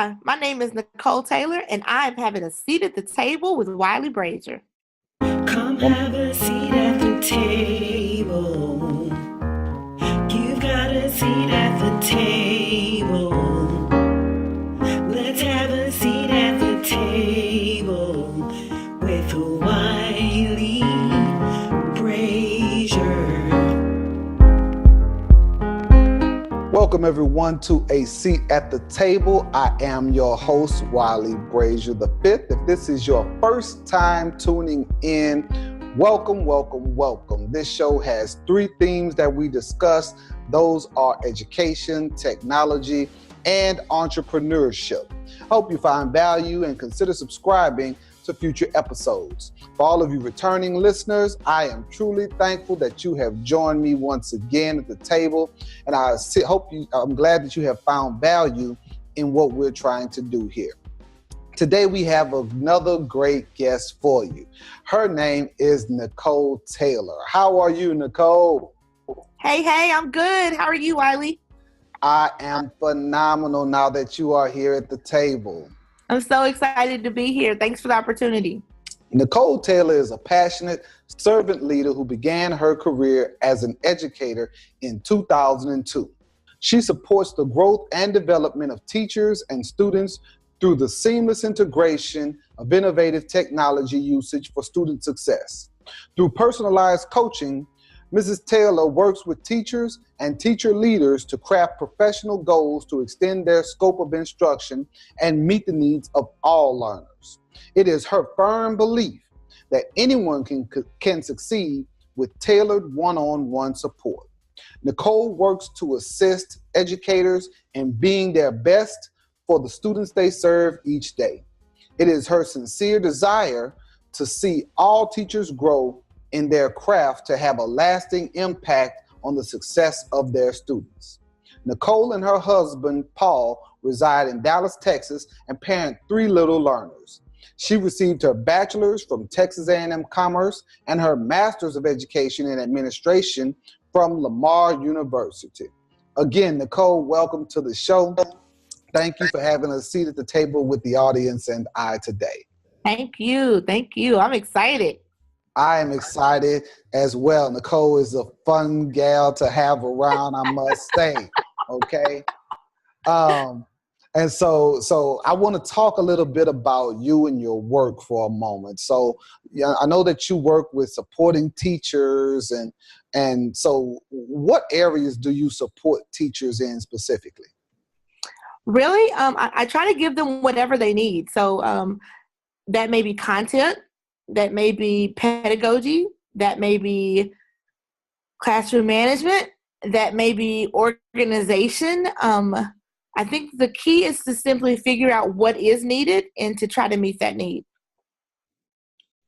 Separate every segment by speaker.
Speaker 1: Hi, my name is Nicole Taylor, and I'm having a seat at the table with Wiley Brazier.
Speaker 2: Come have a seat at the table. You've got a seat at the table. Let's have a seat at the table with Wiley Brazier.
Speaker 3: Welcome everyone to A Seat at the Table. I am your host, Wiley Brazier the Fifth. If this is your first time tuning in, welcome, welcome, welcome. This show has three themes that we discuss. Those are education, technology, and entrepreneurship. Hope you find value and consider subscribing to future episodes. For all of you returning listeners, I am truly thankful that you have joined me once again at the table, and I'm glad that you have found value in what we're trying to do here. Today we have another great guest for you. Her name is Nicole Taylor. How are you, Nicole?
Speaker 1: Hey, I'm good. How are you, Wiley?
Speaker 3: I am phenomenal now that you are here at the table.
Speaker 1: I'm so excited to be here. Thanks for the opportunity.
Speaker 3: Nicole Taylor is a passionate servant leader who began her career as an educator in 2002. She supports the growth and development of teachers and students through the seamless integration of innovative technology usage for student success. Through personalized coaching, Mrs. Taylor works with teachers and teacher leaders to craft professional goals to extend their scope of instruction and meet the needs of all learners. It is her firm belief that anyone can succeed with tailored one-on-one support. Nicole works to assist educators in being their best for the students they serve each day. It is her sincere desire to see all teachers grow in their craft to have a lasting impact on the success of their students. Nicole and her husband, Paul, reside in Dallas, Texas, and parent three little learners. She received her bachelor's from Texas A&M Commerce and her master's of education in administration from Lamar University. Again, Nicole, welcome to the show. Thank you for having a seat at the table with the audience and I today.
Speaker 1: Thank you. I'm excited.
Speaker 3: I am excited as well. Nicole is a fun gal to have around, I must say. Okay. And so I want to talk a little bit about you and your work for a moment. So yeah, I know that you work with supporting teachers, and so what areas do you support teachers in specifically?
Speaker 1: Really, I try to give them whatever they need. So that may be content, that may be pedagogy, that may be classroom management, that may be organization. I think the key is to simply figure out what is needed and to try to meet that need.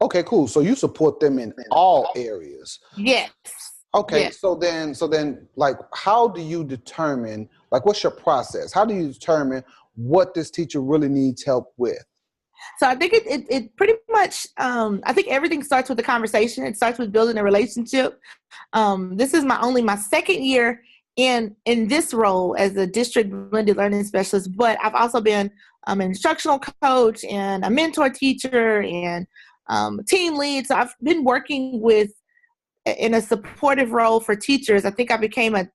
Speaker 3: Okay, cool. So you support them in all areas.
Speaker 1: Yes.
Speaker 3: Okay,
Speaker 1: Yes.
Speaker 3: so then, like, how do you determine, like, what's your process? How do you determine what this teacher really needs help with?
Speaker 1: So I think it pretty much, I think everything starts with the conversation. It starts with building a relationship. This is my second year in this role as a district blended learning specialist, but I've also been an instructional coach and a mentor teacher and team lead. So I've been working in a supportive role for teachers. I think I became a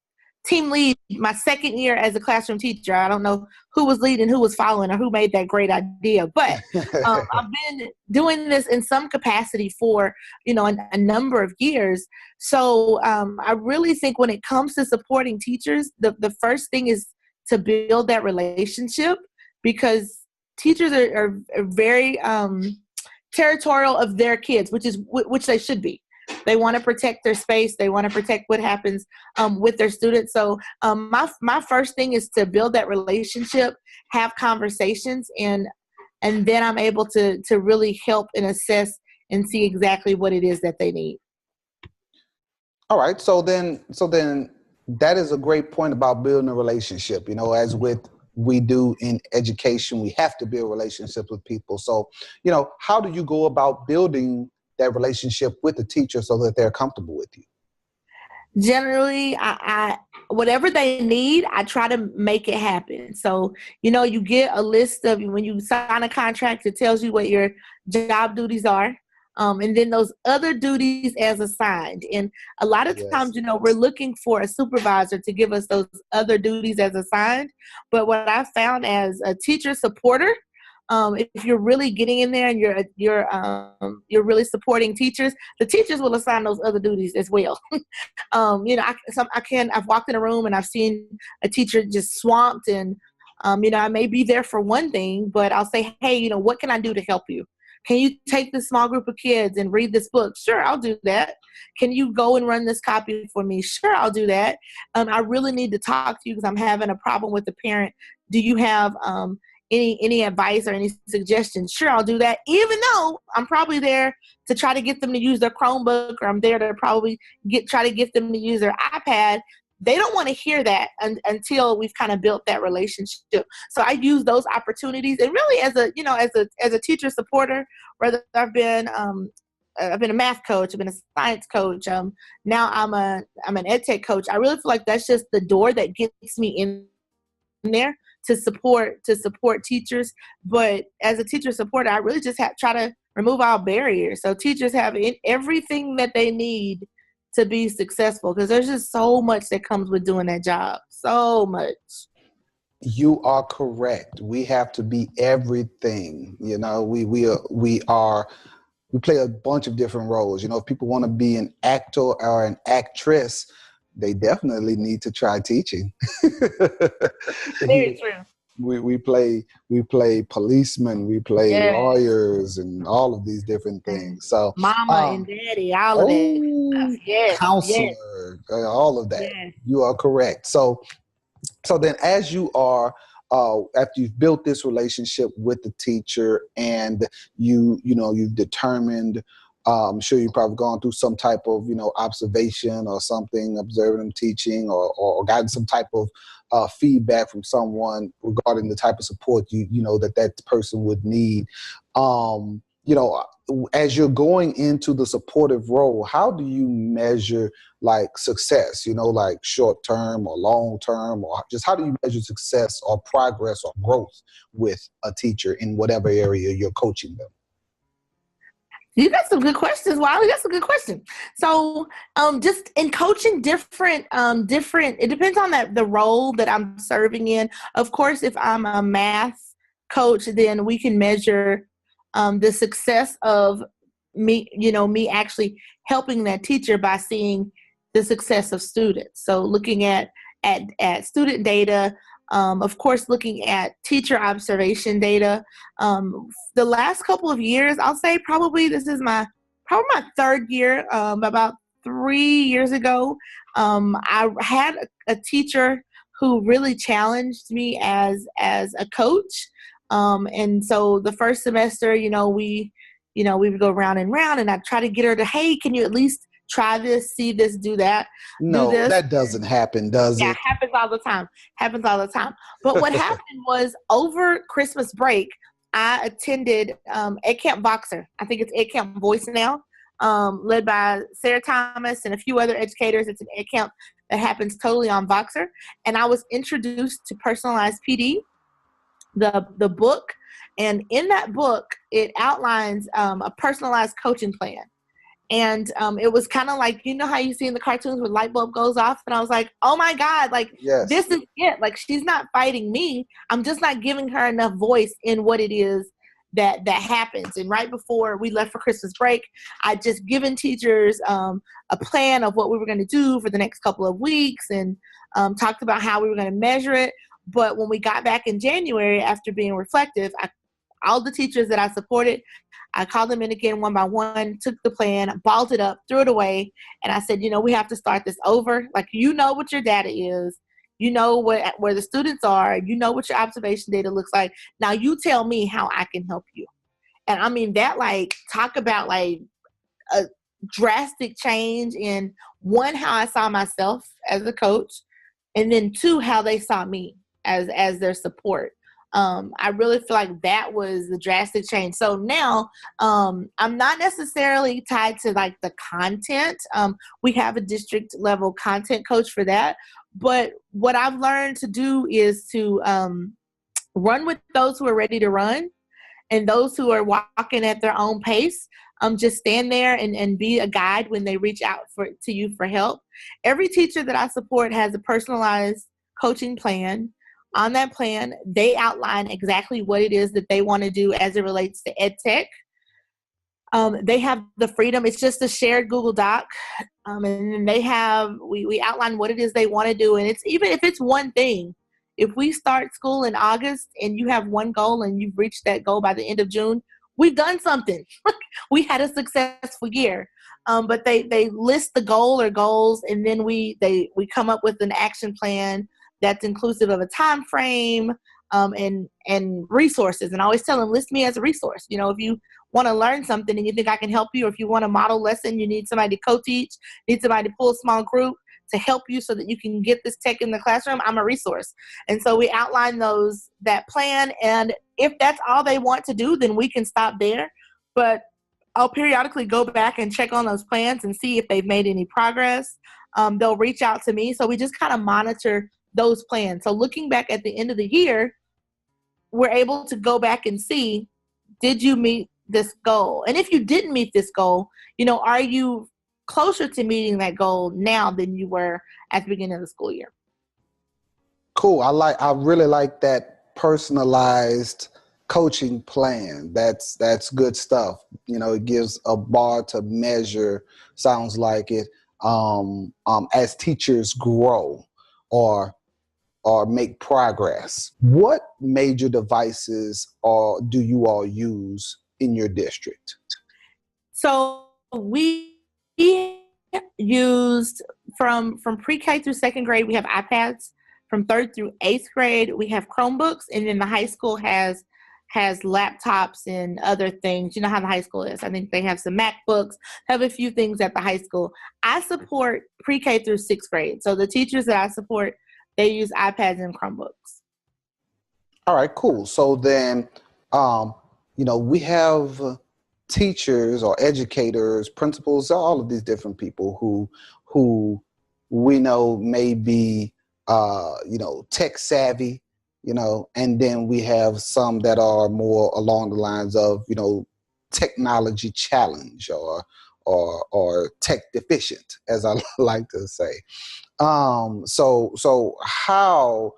Speaker 1: team lead my second year as a classroom teacher. I don't know who was leading, who was following, or who made that great idea, but I've been doing this in some capacity for, a number of years. So I really think when it comes to supporting teachers, the first thing is to build that relationship, because teachers are very territorial of their kids, which they should be. They want to protect their space. They want to protect what happens with their students. So my first thing is to build that relationship, have conversations, and then I'm able to really help and assess and see exactly what it is that they need.
Speaker 3: All right. So then that is a great point about building a relationship. As we do in education, we have to build relationships with people. So, how do you go about building that relationship with the teacher so that they're comfortable with you?
Speaker 1: Generally, I whatever they need, I try to make it happen. So, you get a list of, when you sign a contract, it tells you what your job duties are. And then those other duties as assigned. And a lot of
Speaker 3: Yes.
Speaker 1: times, we're looking for a supervisor to give us those other duties as assigned. But what I found as a teacher supporter, if you're really getting in there and you're really supporting teachers, the teachers will assign those other duties as well. I've walked in a room and I've seen a teacher just swamped, and I may be there for one thing, but I'll say, hey, what can I do to help you? Can you take this small group of kids and read this book? Sure, I'll do that. Can you go and run this copy for me? Sure, I'll do that. I really need to talk to you because I'm having a problem with the parent. Do you have any advice or any suggestions? Sure, I'll do that. Even though I'm probably there to try to get them to use their Chromebook, or I'm there to probably try to get them to use their iPad. They don't want to hear that until we've kind of built that relationship. So I use those opportunities, and really as a teacher supporter, whether I've been a math coach, I've been a science coach. Now I'm an ed tech coach. I really feel like that's just the door that gets me in there to support teachers. But as a teacher supporter, I really just try to remove all barriers, so teachers have everything that they need to be successful, because there's just so much that comes with doing that job. So much.
Speaker 3: You are correct. We have to be everything. We play a bunch of different roles. If people want to be an actor or an actress, they definitely need to try teaching.
Speaker 1: Very true.
Speaker 3: We play policemen, we play lawyers, and all of these different things. So
Speaker 1: mama and daddy, all of that stuff. Yes.
Speaker 3: Counselor, all of that.
Speaker 1: Yes.
Speaker 3: You are correct. So then, as you are, after you've built this relationship with the teacher, and you've determined, I'm sure you've probably gone through some type of, observation or something, observing them teaching, or gotten some type of feedback from someone regarding the type of support that person would need. As you're going into the supportive role, how do you measure success? Like short term or long term, or just how do you measure success or progress or growth with a teacher in whatever area you're coaching them?
Speaker 1: You got some good questions, Wiley. That's a good question. So, just in coaching, different. It depends on the role that I'm serving in. Of course, if I'm a math coach, then we can measure the success of me actually helping that teacher by seeing the success of students. So, looking at student data. Of course, looking at teacher observation data. The last couple of years, I'll say probably this is my third year. About 3 years ago, I had a teacher who really challenged me as a coach. And so the first semester, we would go round and round, and I'd try to get her to, hey, can you at least try this, see this, do that.
Speaker 3: No,
Speaker 1: do this.
Speaker 3: That doesn't happen, does it?
Speaker 1: Yeah, happens all the time. But what happened was, over Christmas break, I attended Ed Camp Voxer. I think it's Ed Camp Voice now, led by Sarah Thomas and a few other educators. It's an Ed Camp that happens totally on Voxer. And I was introduced to Personalized PD, the book. And in that book, it outlines a personalized coaching plan. And it was kind of like, how you see in the cartoons where light bulb goes off. And I was like, oh my God,
Speaker 3: yes.
Speaker 1: This is it. She's not fighting me. I'm just not giving her enough voice in what it is that happens. And right before we left for Christmas break, I'd just given teachers a plan of what we were going to do for the next couple of weeks, and talked about how we were going to measure it. But when we got back in January, after being reflective, all the teachers that I supported, I called them in again one by one, took the plan, balled it up, threw it away. And I said, we have to start this over. What your data is, where the students are, what your observation data looks like. Now you tell me how I can help you. And I mean, that talk about a drastic change in, one, how I saw myself as a coach, and then two, how they saw me as their support. I really feel like that was the drastic change. So now I'm not necessarily tied to the content. We have a district level content coach for that, But what I've learned to do is to run with those who are ready to run, and those who are walking at their own pace. Just stand there and be a guide when they reach out to you for help. Every teacher that I support has a personalized coaching plan. On that plan, they outline exactly what it is that they want to do as it relates to ed tech. They have the freedom. It's just a shared Google Doc. And then we outline what it is they want to do. And it's even if it's one thing, if we start school in August and you have one goal and you've reached that goal by the end of June, we've done something. We had a successful year. But they list the goal or goals, and then we come up with an action plan that's inclusive of a time frame, and resources. And I always tell them, list me as a resource. If you want to learn something and you think I can help you, or if you want a model lesson, you need somebody to co-teach, need somebody to pull a small group to help you so that you can get this tech in the classroom, I'm a resource. And so we outline that plan. And if that's all they want to do, then we can stop there. But I'll periodically go back and check on those plans and see if they've made any progress. They'll reach out to me. So we just kind of monitor those plans. So looking back at the end of the year, we're able to go back and see, did you meet this goal? And if you didn't meet this goal, are you closer to meeting that goal now than you were at the beginning of the school year?
Speaker 3: Cool. I really like that personalized coaching plan. That's good stuff. It gives a bar to measure, sounds like it, as teachers grow or make progress. What major devices do you all use in your district?
Speaker 1: So we used from pre-K through second grade, we have iPads. From third through eighth grade, we have Chromebooks, and then the high school has laptops and other things. You know how the high school is. I think they have some MacBooks, have a few things at the high school. I support pre-K through sixth grade. So the teachers that I support, they use iPads and Chromebooks.
Speaker 3: All right, cool. So then, we have teachers or educators, principals, all of these different people who we know may be, tech savvy, and then we have some that are more along the lines of, technology challenge or tech deficient, as I like to say. So how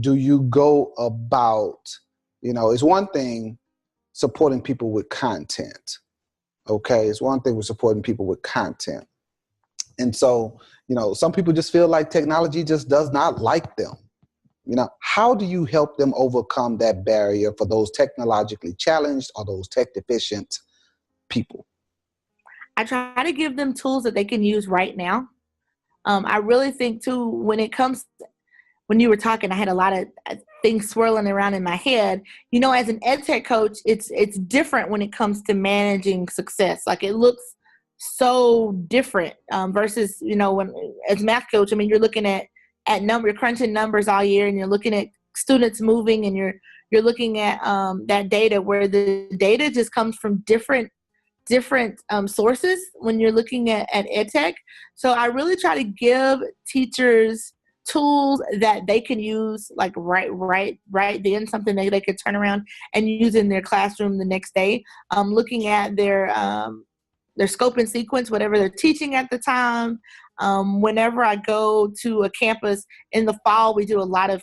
Speaker 3: do you go about, it's one thing supporting people with content. Okay. It's one thing with supporting people with content. And so, some people just feel like technology just does not like them. How do you help them overcome that barrier for those technologically challenged or those tech deficient people?
Speaker 1: I try to give them tools that they can use right now. I really think too, when you were talking, I had a lot of things swirling around in my head. As an ed tech coach, it's different when it comes to managing success. Like, it looks so different versus, when as math coach, you're looking at you're crunching numbers all year, and you're looking at students moving, and you're looking at that data, where the data just comes from different sources when you're looking at ed tech. So I really try to give teachers tools that they can use, like right then, something that they could turn around and use in their classroom the next day. Looking at their scope and sequence, whatever they're teaching at the time. Whenever I go to a campus in the fall, we do a lot of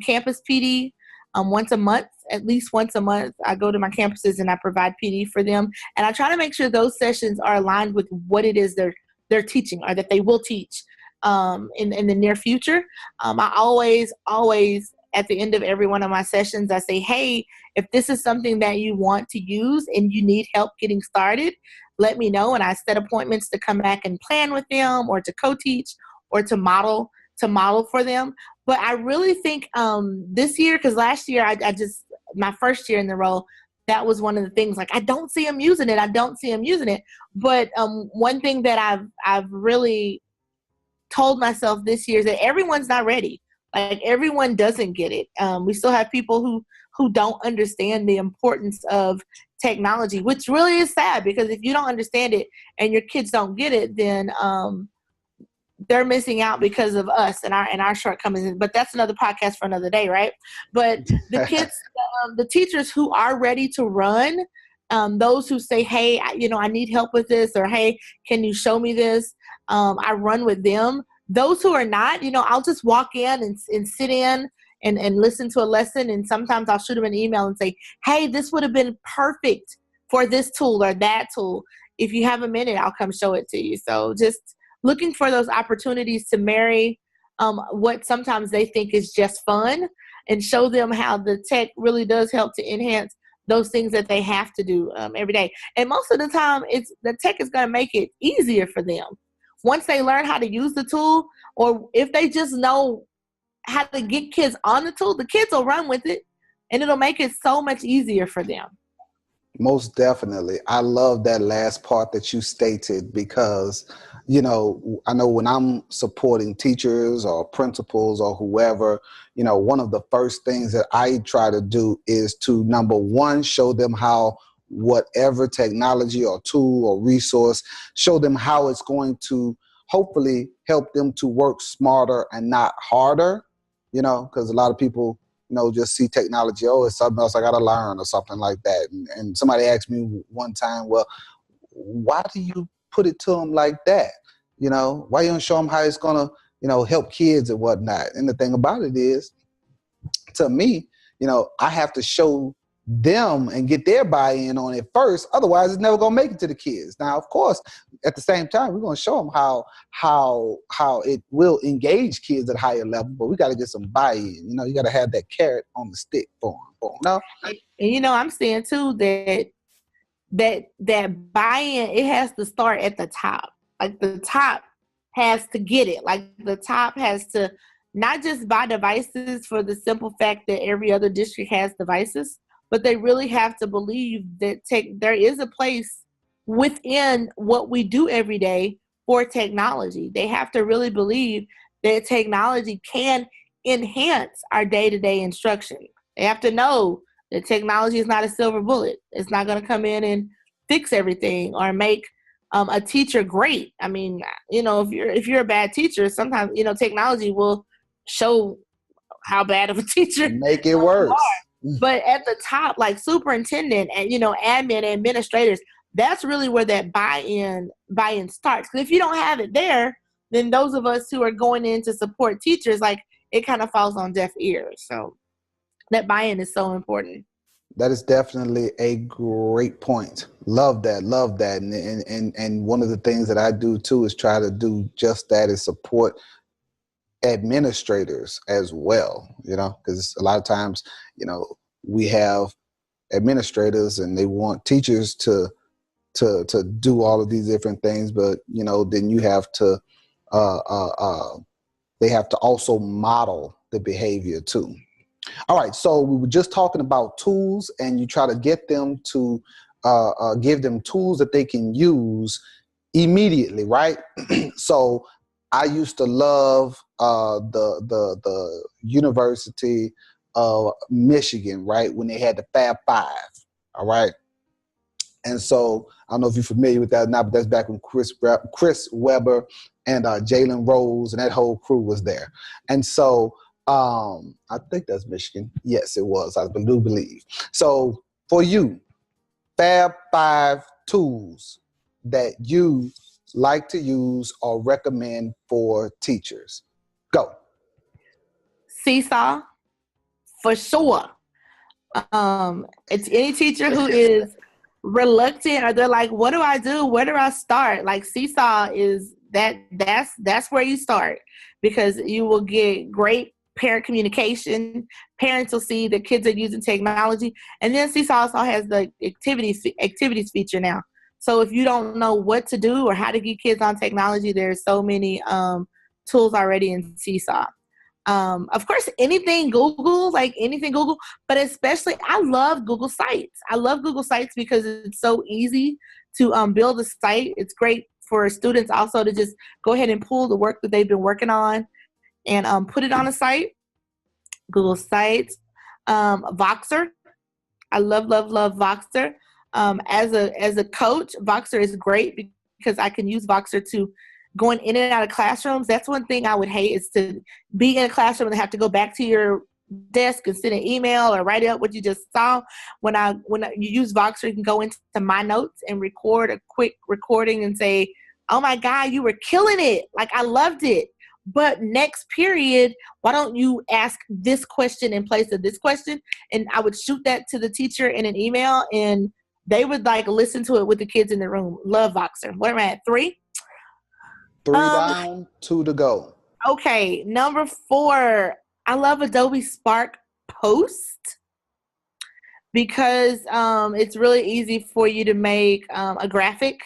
Speaker 1: campus PD. At least once a month, I go to my campuses and I provide PD for them. And I try to make sure those sessions are aligned with what it is they're teaching, or that they will teach in the near future. I always at the end of every one of my sessions, I say, hey, if this is something that you want to use and you need help getting started, let me know. And I set appointments to come back and plan with them, or to co-teach, or to model for them. But I really think this year, because last year my first year in the role, that was one of the things, like, I don't see them using it. But one thing that I've really told myself this year is that everyone's not ready. Like, everyone doesn't get it. We still have people who don't understand the importance of technology, which really is sad, because if you don't understand it and your kids don't get it, then they're missing out because of us and our shortcomings. But that's another podcast for another day, right? But the kids, the teachers who are ready to run, those who say, hey, I need help with this, or hey, can you show me this? I run with them. Those who are not, I'll just walk in and sit in and listen to a lesson. And sometimes I'll shoot them an email and say, hey, this would have been perfect for this tool or that tool. If you have a minute, I'll come show it to you. So just looking for those opportunities to marry what sometimes they think is just fun, and show them how the tech really does help to enhance those things that they have to do every day. And most of the time, the tech is going to make it easier for them. Once they learn how to use the tool, or if they just know how to get kids on the tool, the kids will run with it, and it'll make it so much easier for them.
Speaker 3: Most definitely. I love that last part that you stated, because, I know when I'm supporting teachers or principals or whoever, one of the first things that I try to do is to, number one, show them how whatever technology or tool or resource, show them how it's going to hopefully help them to work smarter and not harder, because a lot of people, just see technology, it's something else I got to learn or something like that. And somebody asked me one time, well, why do you put it to them like that? Why you don't show them how it's going to, help kids and whatnot? And the thing about it is, to me, I have to show them and get their buy-in on it first. Otherwise, it's never going to make it to the kids. Now, of course, at the same time, we're going to show them how it will engage kids at higher level, but we got to get some buy-in. You got to have that carrot on the stick for them.
Speaker 1: And I'm saying too that buy-in, it has to start at the top. Like the top has to get it. Like the top has to not just buy devices for the simple fact that every other district has devices, but they really have to believe that there is a place within what we do every day for technology. They have to really believe that technology can enhance our day-to-day instruction. They have to know that technology is not a silver bullet. It's not going to come in and fix everything or make a teacher great. I mean, if you're a bad teacher, sometimes, technology will show how bad of a teacher.
Speaker 3: Make it worse.
Speaker 1: But at the top, like superintendent and, admin, administrators, that's really where that buy-in starts. Because if you don't have it there, then those of us who are going in to support teachers, like, it kind of falls on deaf ears. So that buy-in is so important.
Speaker 3: That is definitely a great point. Love that. And one of the things that I do too is try to do just that, is support administrators as well, because a lot of times, we have administrators and they want teachers to do all of these different things, but then you have to they have to also model the behavior too. All right, so we were just talking about tools, and you try to get them to give them tools that they can use immediately, right? So I used to love the University of Michigan, right, when they had the Fab Five, all right? And so I don't know if you're familiar with that or not, but that's back when Chris Webber and Jalen Rose and that whole crew was there. And so I think that's Michigan. Yes, it was. I do believe. So for you, Fab Five tools that you like to use or recommend for teachers. Go.
Speaker 1: Seesaw, for sure. It's any teacher who is reluctant, or they're like, what do I do? Where do I start? Like, Seesaw is that's where you start, because you will get great parent communication. Parents will see the kids are using technology. And then Seesaw also has the activities feature now. So if you don't know what to do or how to get kids on technology, there's so many tools already in Seesaw. Of course, anything Google, but especially I love Google Sites. I love Google Sites because it's so easy to build a site. It's great for students also to just go ahead and pull the work that they've been working on and put it on a site. Google Sites. Voxer. I love Voxer. As a coach, Voxer is great because I can use Voxer to going in and out of classrooms. That's one thing I would hate, is to be in a classroom and have to go back to your desk and send an email or write up what you just saw. When you use Voxer, you can go into my notes and record a quick recording and say, oh my God, you were killing it. Like, I loved it. But next period, why don't you ask this question in place of this question? And I would shoot that to the teacher in an email, and they would like listen to it with the kids in the room. Love Voxer. What am I at, 3?
Speaker 3: 3 down, 2 to go.
Speaker 1: Okay, number 4. I love Adobe Spark Post, because it's really easy for you to make a graphic.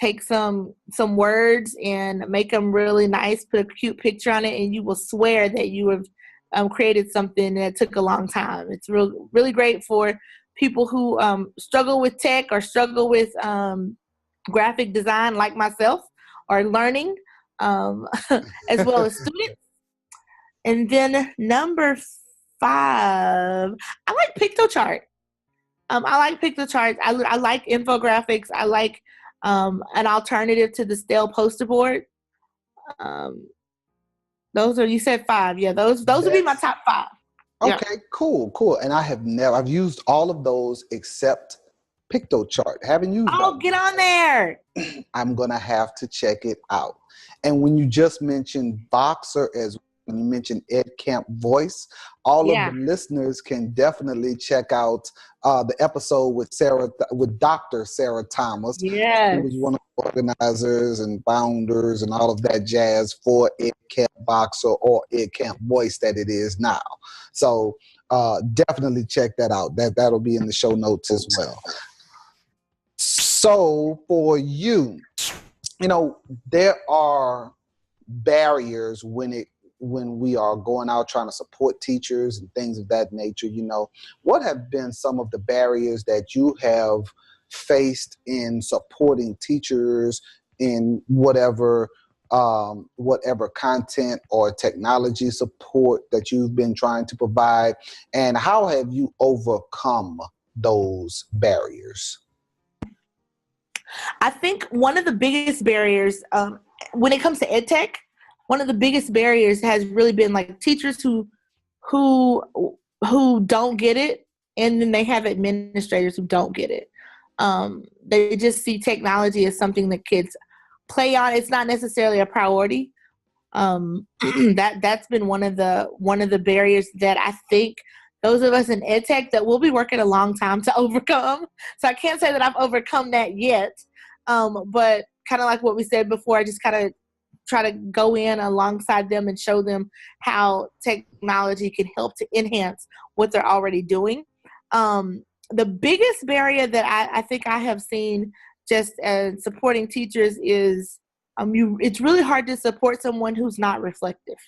Speaker 1: Take some words and make them really nice, put a cute picture on it, and you will swear that you have created something that took a long time. It's really great for people who struggle with tech or struggle with graphic design like myself, or learning, as well as students. And then number 5, I like PictoChart. I like PictoCharts. I like infographics. I like an alternative to the stale poster board. Those are, you said 5. Yeah, those would be my top 5.
Speaker 3: Okay,
Speaker 1: Yeah.
Speaker 3: cool. And I've used all of those except PictoChart. Haven't used
Speaker 1: Oh, get on there.
Speaker 3: I'm gonna have to check it out. And when you just mentioned Voxer, as when you mentioned EdCamp Voice, all of the listeners can definitely check out the episode with Dr. Sarah Thomas.
Speaker 1: Yes.
Speaker 3: Who was one of the organizers and founders and all of that jazz for EdCamp Voxer, or EdCamp Voice that it is now. So definitely check that out. That'll be in the show notes as well. So for you, there are barriers when we are going out trying to support teachers and things of that nature. What have been some of the barriers that you have faced in supporting teachers in whatever content or technology support that you've been trying to provide, and how have you overcome those barriers?
Speaker 1: I think one of the biggest barriers when it comes to ed tech, one of the biggest barriers has really been like teachers who don't get it, and then they have administrators who don't get it. They just see technology as something that kids play on. It's not necessarily a priority. That's been one of the barriers that I think those of us in ed tech that we'll be working a long time to overcome. So I can't say that I've overcome that yet. But kind of like what we said before, I just kind of try to go in alongside them and show them how technology can help to enhance what they're already doing. The biggest barrier that I think I have seen just as supporting teachers is it's really hard to support someone who's not reflective.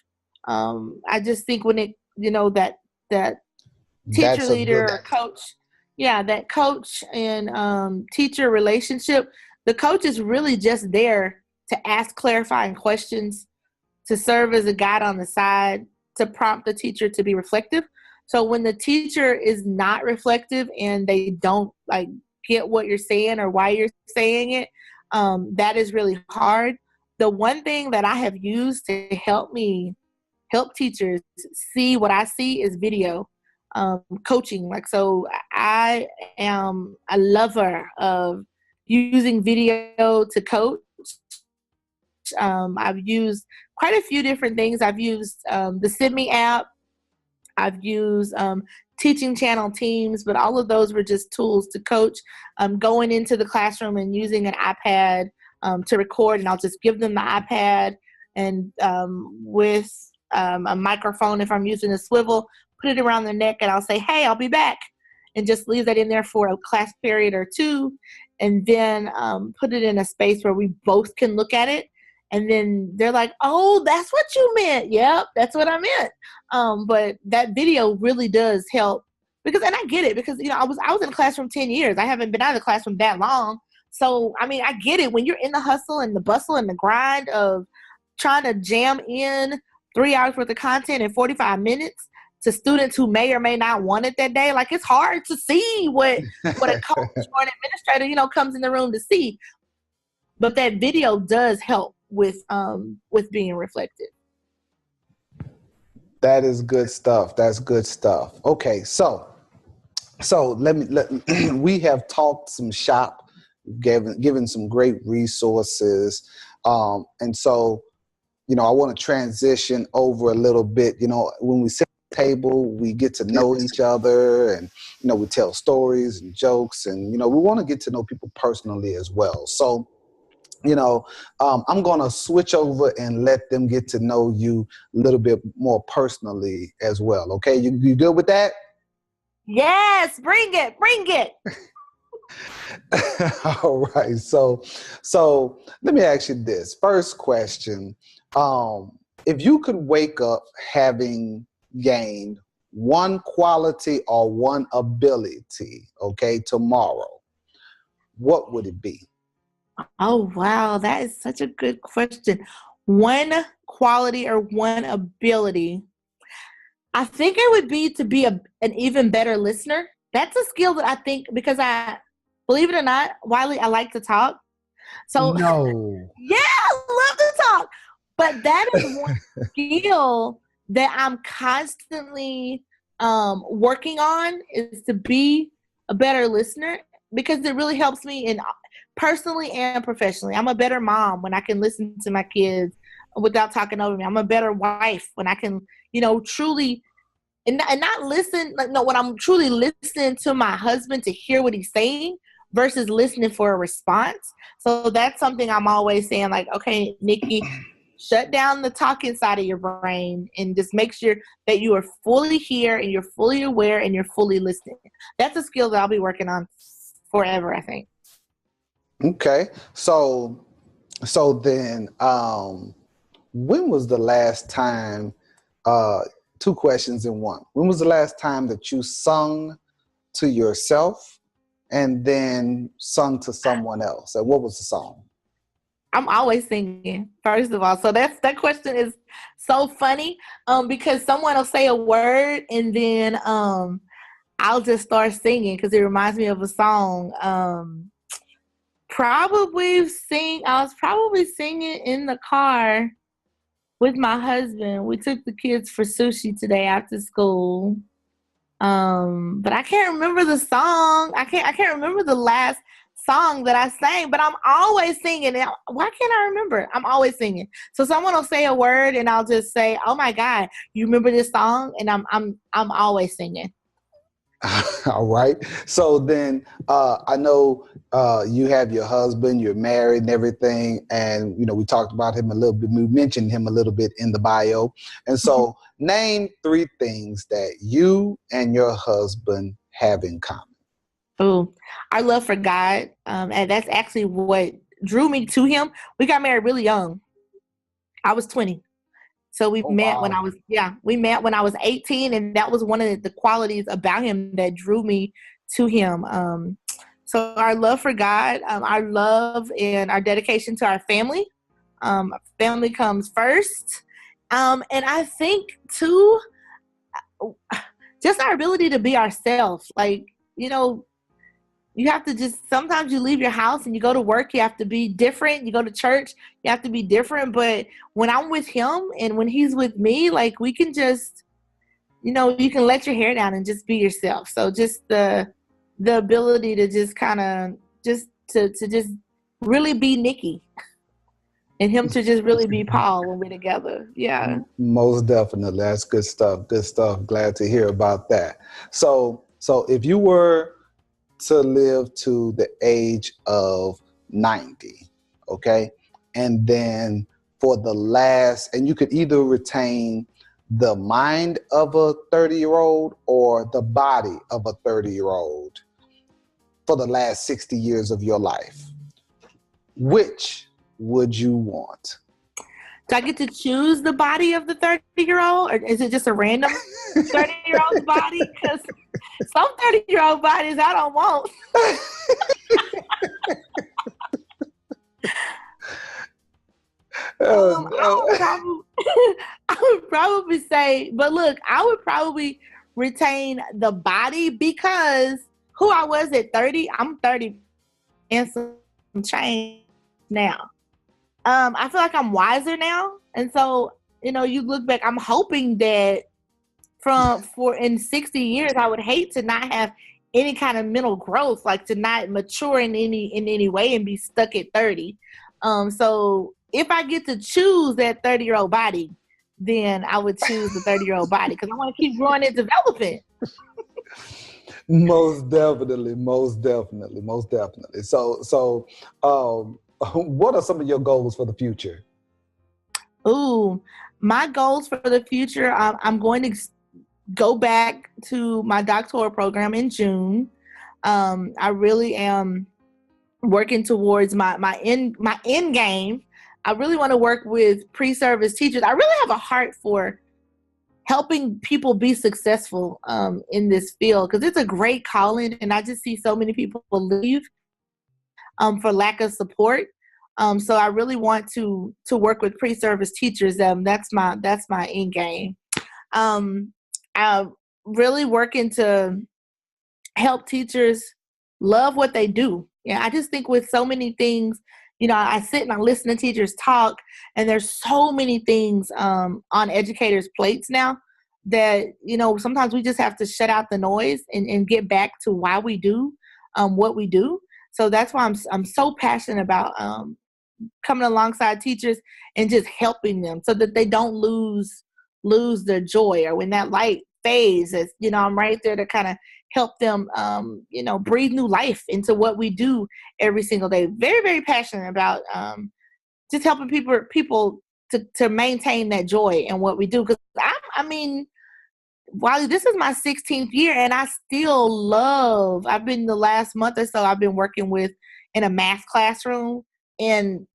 Speaker 1: I just think when that teacher, leader, or coach, that coach and teacher relationship, the coach is really just there to ask clarifying questions, to serve as a guide on the side, to prompt the teacher to be reflective. So when the teacher is not reflective and they don't get what you're saying or why you're saying it, that is really hard. The one thing that I have used to help teachers see what I see is video coaching. So I am a lover of using video to coach. I've used quite a few different things. I've used the Sydney app. I've used teaching channel Teams, but all of those were just tools to coach. Going into the classroom and using an iPad to record, and I'll just give them the iPad and with a microphone, if I'm using a swivel, put it around their neck, and I'll say, hey, I'll be back, and just leave that in there for a class period or two, and then put it in a space where we both can look at it. And then they're like, oh, that's what you meant. Yep, that's what I meant. But that video really does help and I get it because, I was in the classroom 10 years. I haven't been out of the classroom that long. So, I get it when you're in the hustle and the bustle and the grind of trying to jam in 3 hours worth of content in 45 minutes to students who may or may not want it that day. It's hard to see what a coach or an administrator, comes in the room to see. But that video does help. with being reflective.
Speaker 3: That is good stuff. That's good stuff. Okay, so we have talked some shop, given some great resources, and so I want to transition over a little bit. When we sit at the table, we get to know each other, and we tell stories and jokes, and we want to get to know people personally as well. So I'm going to switch over and let them get to know you a little bit more personally as well. Okay, you good with that?
Speaker 1: Yes, bring it.
Speaker 3: All right. So let me ask you this. First question. If you could wake up having gained one quality or one ability, okay, tomorrow, what would it be?
Speaker 1: Oh, wow. That is such a good question. One quality or one ability. I think it would be to be an even better listener. That's a skill that I think, because believe it or not, Wiley, I like to talk. So
Speaker 3: No.
Speaker 1: yeah, I love to talk. But that is one skill that I'm constantly working on, is to be a better listener, because it really helps me in personally and professionally. I'm a better mom when I can listen to my kids without talking over me. I'm a better wife when I can, truly and not listen, when I'm truly listening to my husband to hear what he's saying versus listening for a response. So that's something I'm always saying, like, okay, Nikki, shut down the talking side of your brain and just make sure that you are fully here and you're fully aware and you're fully listening. That's a skill that I'll be working on forever, I think.
Speaker 3: Okay. So then, when was the last time, two questions in one. When was the last time that you sung to yourself and then sung to someone else? And what was the song?
Speaker 1: I'm always singing, first of all. So that question is so funny, because someone will say a word and then I'll just start singing because it reminds me of a song. I was probably singing in the car with my husband. We took the kids for sushi today after school. But I can't remember the song. I can't remember the last song that I sang, but I'm always singing. Why can't I remember? I'm always singing. So someone will say a word and I'll just say, "Oh my God, you remember this song?" And I'm always singing.
Speaker 3: All right. So then, I know you have your husband, you're married and everything. And, we talked about him a little bit. We mentioned him a little bit in the bio. And so name three things that you and your husband have in common.
Speaker 1: Oh, our love for God. And that's actually what drew me to him. We got married really young. I was 20. So we met when I was 18, and that was one of the qualities about him that drew me to him. So our love for God, our love and our dedication to our family. Family comes first. And I think too, just our ability to be ourselves. Like, you have to sometimes you leave your house and you go to work, you have to be different. You go to church, you have to be different. But when I'm with him and when he's with me, like, we can just, you can let your hair down and just be yourself. So just the ability to just kind of to just really be Nikki and him to just really be Paul when we're together. Yeah.
Speaker 3: Most definitely. That's good stuff. Good stuff. Glad to hear about that. So if you were to live to the age of 90, okay? And then and you could either retain the mind of a 30-year-old or the body of a 30-year-old for the last 60 years of your life. Which would you want?
Speaker 1: Do I get to choose the body of the 30-year-old, or is it just a random 30-year-old's body? Because some 30-year-old bodies I don't want. I would probably say, but look, I would probably retain the body because who I was at 30, I'm 30 and some change now. I feel like I'm wiser now. And so, you look back, I'm hoping that for in 60 years, I would hate to not have any kind of mental growth, like to not mature in any way and be stuck at 30. So if I get to choose that 30-year-old body, then I would choose the 30-year-old body because I want to keep growing and developing.
Speaker 3: Most definitely. So, what are some of your goals for the future?
Speaker 1: Ooh, my goals for the future, I'm going to go back to my doctoral program in June. I really am working towards my end game. I really want to work with pre-service teachers. I really have a heart for helping people be successful in this field because it's a great calling, and I just see so many people leave for lack of support. So I really want to work with pre-service teachers. That's my end game. I'm really working to help teachers love what they do. Yeah, I just think with so many things, I sit and I listen to teachers talk, and there's so many things on educators' plates now that, sometimes we just have to shut out the noise and get back to why we do what we do. So that's why I'm so passionate about coming alongside teachers and just helping them so that they don't lose their joy, or when that light fades, I'm right there to kind of help them, breathe new life into what we do every single day. Very, very passionate about just helping people to maintain that joy in what we do. Because while this is my 16th year, and I still I've been the last month or so, I've been working in a math classroom, and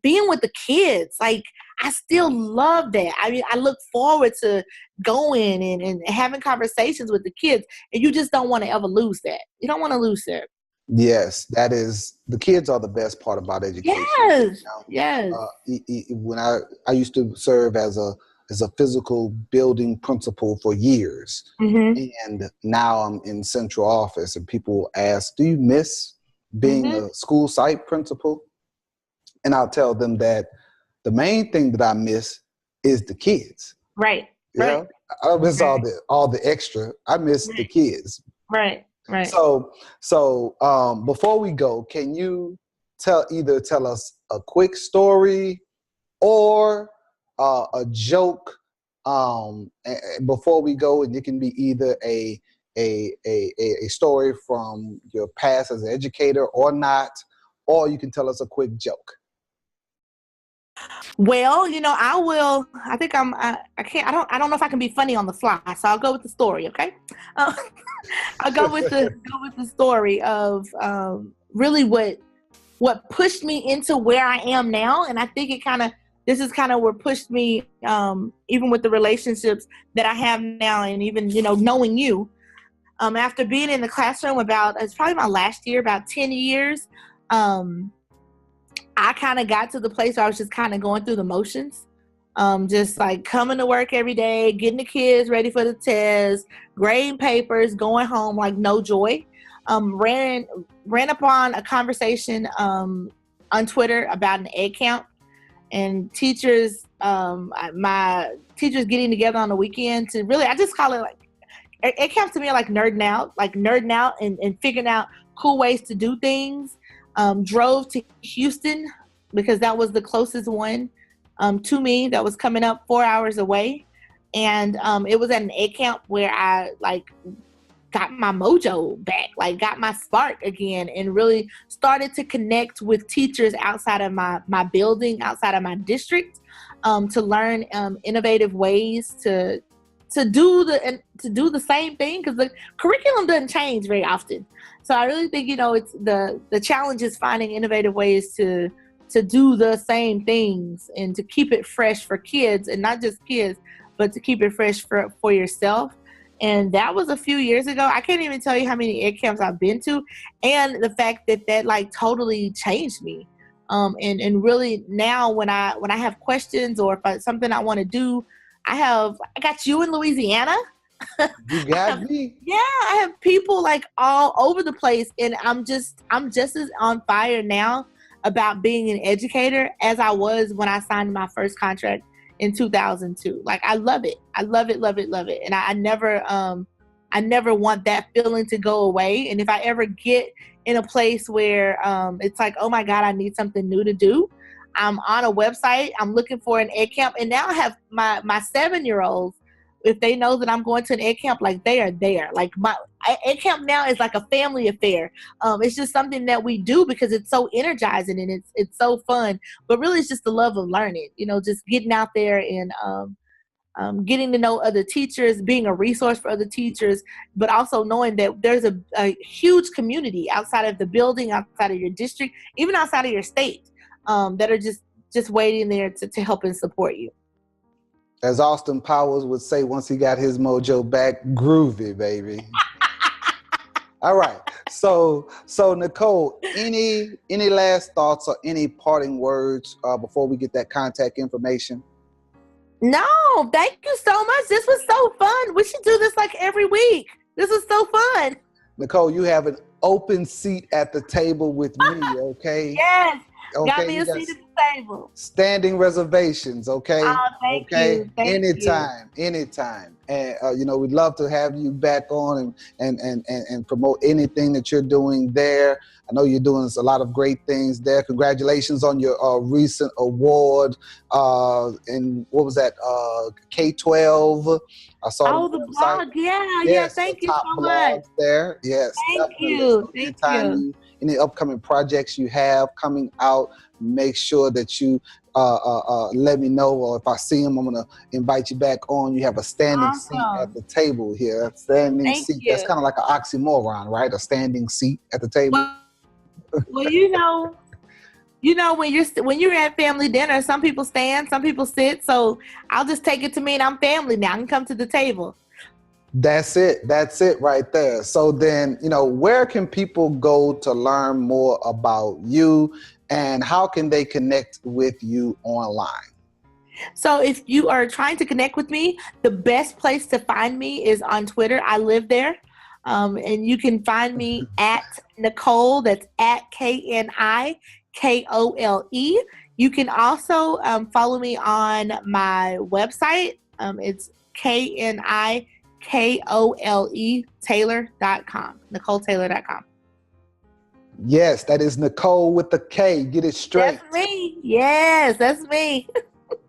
Speaker 1: being with the kids, like, I still love that. I mean, I look forward to going and having conversations with the kids, and you just don't want to ever lose that. You don't want to lose that.
Speaker 3: Yes, the kids are the best part about education.
Speaker 1: Yes, yes.
Speaker 3: When I used to serve as a physical building principal for years, and now I'm in central office, and people ask, "Do you miss being a school site principal?" And I'll tell them that the main thing that I miss is the kids.
Speaker 1: Right.
Speaker 3: Yeah, I miss all the extra. I miss the kids.
Speaker 1: Right.
Speaker 3: So before we go, can you either tell us a quick story or a joke before we go, and it can be either a story from your past as an educator or not, or you can tell us a quick joke.
Speaker 1: Well, I think I don't know if I can be funny on the fly, so I'll go with the story. Okay. I'll go with the story of really what pushed me into where I am now. And I think this is kind of what pushed me, even with the relationships that I have now, and even, knowing you, after being in the classroom it's probably my last year, about 10 years. I kind of got to the place where I was just kind of going through the motions, just like coming to work every day, getting the kids ready for the test, grading papers, going home, like no joy. Ran upon a conversation on Twitter about an egg count, and teachers, my teachers getting together on the weekend to really, I just call it like, egg counts to me are like nerding out and figuring out cool ways to do things. Drove to Houston because that was the closest one to me that was coming up 4 hours away. And it was at an egg camp where I got my mojo back, got my spark again, and really started to connect with teachers outside of my building, outside of my district, to learn innovative ways to do the same thing, because the curriculum doesn't change very often. So I really think, it's the challenge is finding innovative ways to do the same things and to keep it fresh for kids, and not just kids, but to keep it fresh for yourself. And that was a few years ago. I can't even tell you how many egg camps I've been to, and the fact that totally changed me. And really now when I have questions, or if it's something I want to do, I got you in Louisiana.
Speaker 3: You got me.
Speaker 1: Yeah, I have people all over the place, and I'm just as on fire now about being an educator as I was when I signed my first contract in 2002. Like, I love it. I love it, love it, love it. And I never want that feeling to go away. And if I ever get in a place where it's like, oh my God, I need something new to do, I'm on a website, I'm looking for an ed camp. And now I have my 7-year-olds, if they know that I'm going to an ed camp, like, they are there. Like, my ed camp now is like a family affair. It's just something that we do because it's so energizing and it's so fun. But really, it's just the love of learning. Just getting out there and getting to know other teachers, being a resource for other teachers, but also knowing that there's a huge community outside of the building, outside of your district, even outside of your state, that are just waiting there to help and support you.
Speaker 3: As Austin Powers would say once he got his mojo back, groovy, baby. All right. So Nicole, any last thoughts or any parting words before we get that contact information?
Speaker 1: No, thank you so much. This was so fun. We should do this like every week. This is so fun.
Speaker 3: Nicole, you have an open seat at the table with me, okay?
Speaker 1: Yes.
Speaker 3: Okay,
Speaker 1: got me a seat at the table.
Speaker 3: Standing reservations, okay?
Speaker 1: Thank you.
Speaker 3: Anytime. And we'd love to have you back on and promote anything that you're doing there. I know you're doing a lot of great things there. Congratulations on your recent award. And what was that? K-12. I saw
Speaker 1: the blog. Yeah. Thank you so much.
Speaker 3: There. Yes.
Speaker 1: Thank you.
Speaker 3: Any upcoming projects you have coming out, make sure that you let me know, or if I see them, I'm going to invite you back on. You have a standing seat at the table here. A standing seat. That's kind of like an oxymoron, right? A standing seat at the table.
Speaker 1: Well, when you're at family dinner, some people stand, some people sit. So I'll just take it to mean I'm family now. I can come to the table.
Speaker 3: That's it right there. So then, where can people go to learn more about you, and how can they connect with you online?
Speaker 1: So if you are trying to connect with me, the best place to find me is on Twitter. I live there. And you can find me at Nicole, that's at Knikole. You can also follow me on my website. It's Knikole Taylor.com, NicoleTaylor.com.
Speaker 3: Yes, that is Nicole with the K. Get it straight.
Speaker 1: That's me. Yes, that's me.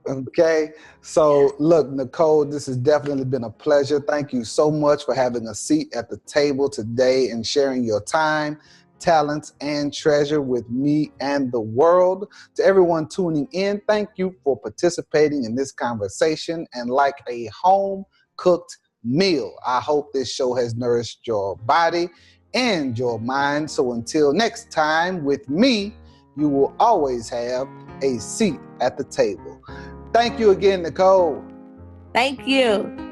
Speaker 3: Okay. So look, Nicole, this has definitely been a pleasure. Thank you so much for having a seat at the table today and sharing your time, talents, and treasure with me and the world. To everyone tuning in, thank you for participating in this conversation. And like a home-cooked meal, I hope this show has nourished your body and your mind. So until next time, with me, you will always have a seat at the table. Thank you again, Nicole.
Speaker 1: Thank you.